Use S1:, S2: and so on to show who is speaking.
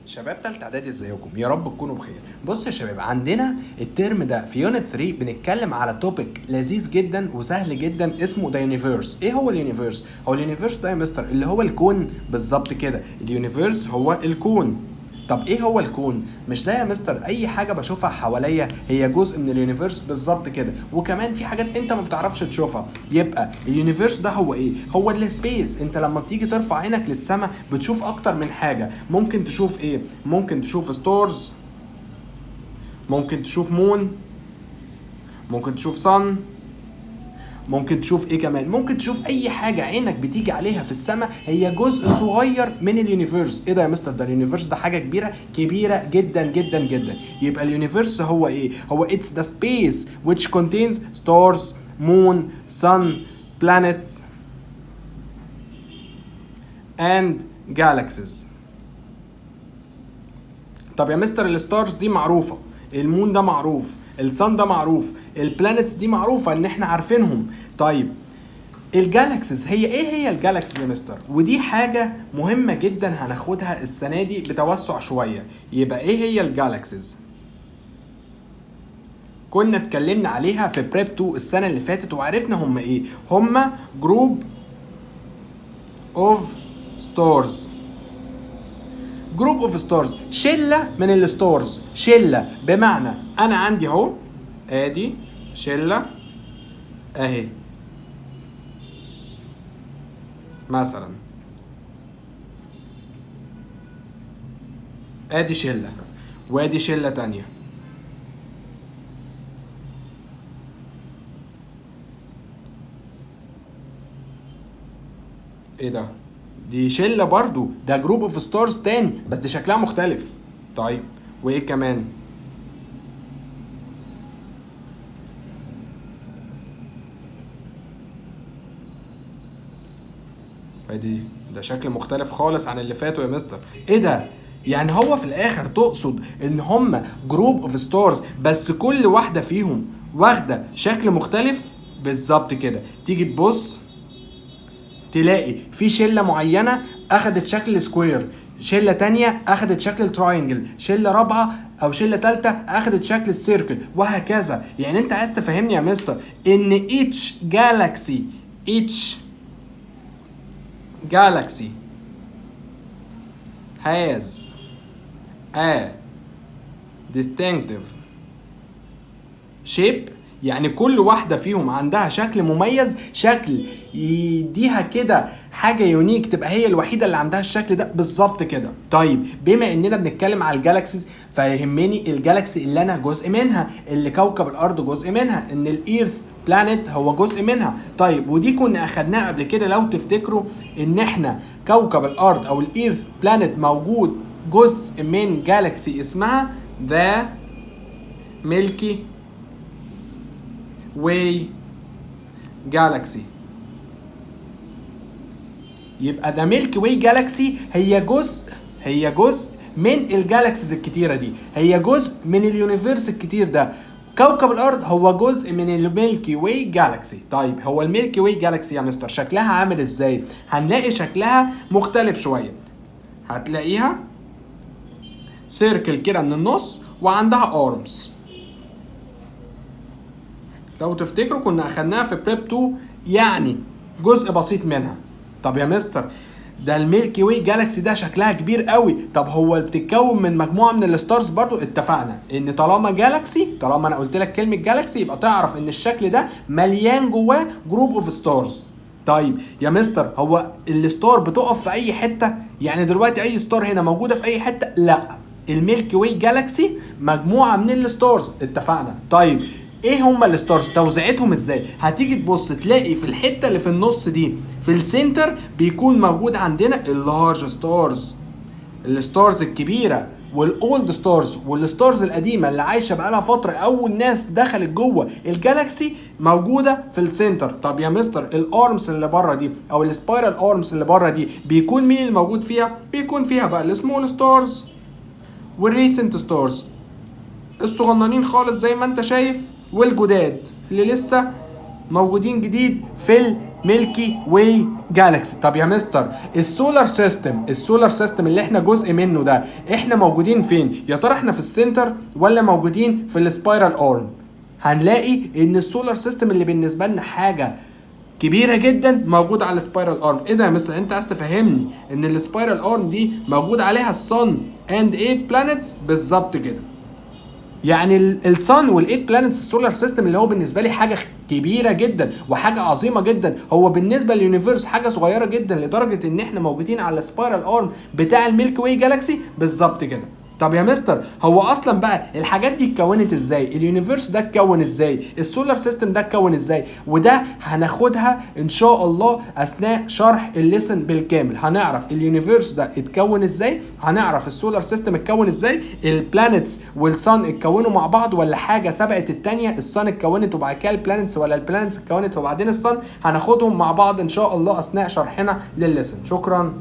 S1: شباب تالتة اعدادي ازيكم؟ يا رب تكونوا بخير. بصوا يا شباب، عندنا الترم ده في يونت 3 بنتكلم على توبيك لذيذ جدا وسهل جدا اسمه ذا يونيفيرس. ايه هو اليونيفيرس؟ هو اليونيفيرس ده يا مستر اللي هو الكون بالظبط كده. اليونيفيرس هو الكون. طب ايه هو الكون؟ مش ده يا مستر اي حاجه بشوفها حواليا هي جزء من اليونيفيرس بالظبط كده، وكمان في حاجات انت ما بتعرفش تشوفها. يبقى اليونيفيرس ده هو ايه؟ هو السبيس. انت لما بتيجي ترفع عينك للسماء بتشوف اكتر من حاجه. ممكن تشوف ايه؟ ممكن تشوف ستارز، ممكن تشوف مون، ممكن تشوف صن، ممكن تشوف ايه كمان؟ ممكن تشوف اي حاجه عينك بتيجي عليها في السماء هي جزء صغير من اليونيفيرس. ايه ده يا مستر؟ ده اليونيفيرس ده حاجه كبيره كبيره جدا جدا جدا. يبقى اليونيفيرس هو ايه؟ هو it's the space which contains stars, moon, sun, planets and galaxies. طب يا مستر الستارز دي معروفه، المون ده معروف، الصن ده معروف، البلانيتس دي معروفه ان احنا عارفينهم. طيب الجالاكسيز هي الجالاكسيز يا مستر؟ ودي حاجه مهمه جدا هناخدها السنه دي بتوسع شويه. يبقى ايه هي الجالاكسيز؟ كنا اتكلمنا عليها في بريب 2 السنه اللي فاتت وعرفنا هم ايه. هم جروب اوف ستارز. جروب اوف ستارز، شله من الستارز. شله بمعنى انا عندي اهو، ادي شله اهي مثلا، ادي شله وادي شله تانية. ايه ده؟ دي شله برضو، ده جروب اوف ستارز تاني بس دي شكلها مختلف. طيب وايه كمان؟ ادي ده شكل مختلف خالص عن اللي فاتوا يا مستر. ايه ده؟ يعني هو في الاخر تقصد ان هم جروب اوف ستارز بس كل واحده فيهم واخده شكل مختلف؟ بالظبط كده. تيجي تبص تلاقي في شله معينه اخدت شكل سكوير، شله تانية اخدت شكل تراينجل، شله رابعه او شله ثالثه اخدت شكل السيركل، وهكذا. يعني انت عايز تفهمني يا مستر ان each galaxy has a distinctive shape؟ يعني كل واحدة فيهم عندها شكل مميز، شكل يديها كده حاجة يونيك، تبقى هي الوحيدة اللي عندها الشكل ده بالظبط كده. طيب بما اننا بنتكلم على الجالاكسيز فيهمني الجالاكسي اللي انا جزء منها، اللي كوكب الارض جزء منها، ان الايرث بلانيت هو جزء منها. طيب ودي كنا اخدناها قبل كده لو تفتكروا، ان احنا كوكب الارض او الايرث بلانيت موجود جزء من جالاكسي اسمها ذا ميلكي واي جالاكسي. يبقى ذا ميلكي واي جالاكسي هي جزء من الجالاكسيز الكتيره دي، هي جزء من اليونيفيرس الكتير ده. كوكب الارض هو جزء من الميلكي واي جالاكسي. طيب هو الميلكي واي جالاكسي يا مستر شكلها عامل ازاي؟ هنلاقي شكلها مختلف شويه. هتلاقيها سيركل كده من النص وعندها ارمز. لو تفتكروا كنا اخدناها في بريب 2، يعني جزء بسيط منها. طب يا مستر ده الميلكي واي جالاكسي ده شكلها كبير قوي، طب هو بتتكون من مجموعه من الستارز برضو؟ اتفقنا ان طالما جالاكسي، طالما انا قلت لك كلمه جالاكسي يبقى تعرف ان الشكل ده مليان جواه جروب اوف ستارز. طيب يا مستر هو الستار بتقف في اي حته؟ يعني دلوقتي اي ستار هنا موجوده في اي حته؟ لا، الميلكي واي جالاكسي مجموعه من الستارز. اتفقنا. طيب ايه هما الستارز؟ توزيعتهم ازاي؟ هتيجي تبص تلاقي في الحته اللي في النص دي في السنتر بيكون موجود عندنا اللارج ستارز، الستارز الكبيره، والاولد ستارز والستارز القديمه اللي عايشه بقالها فتره، اول ناس دخلت جوه الجالاكسي موجوده في السنتر. طب يا مستر الارمز اللي بره دي او السبايرال ارمز اللي بره دي بيكون مين اللي موجود فيها؟ بيكون فيها بقى السمول ستارز والريسنت ستارز، الصغننين خالص زي ما انت شايف، والجداد اللي لسه موجودين جديد في الميلكي واي جالاكسي. طب يا مستر السولار سيستم اللي احنا جزء منه ده، احنا موجودين فين؟ يا ترى احنا في السنتر ولا موجودين في السبايرال ارم؟ هنلاقي ان السولار سيستم اللي بالنسبه لنا حاجه كبيره جدا موجوده على السبايرال ارم. ايه ده يا مستر، انت عايز تفهمني ان السبايرال ارم دي موجود عليها الصن اند 8 بلانيتس؟ بالظبط كده. يعني الصن والايت بلانيتس السولار سيستم اللي هو بالنسبه لي حاجه كبيره جدا وحاجه عظيمه جدا، هو بالنسبه لليونيفيرس حاجه صغيره جدا لدرجه ان احنا موجودين على السبايرال ارم بتاع الميلكي واي جالاكسي. بالظبط كده. طب يا مستر هو اصلا بقى الحاجات دي اتكونت ازاي؟ اليونيفيرس ده اتكون ازاي؟ السولار سيستم ده اتكون ازاي؟ وده هناخدها ان شاء الله اثناء شرح الليسن بالكامل. هنعرف اليونيفيرس ده اتكون ازاي، هنعرف السولار سيستم اتكون ازاي، البلانيتس والصن اتكونوا مع بعض ولا حاجه سبقت الثانيه، الصن اتكونت وبعد كده البلانيتس ولا البلانيتس اتكونت وبعدين الصن. هناخدهم مع بعض ان شاء الله اثناء شرحنا للليسن. شكرا.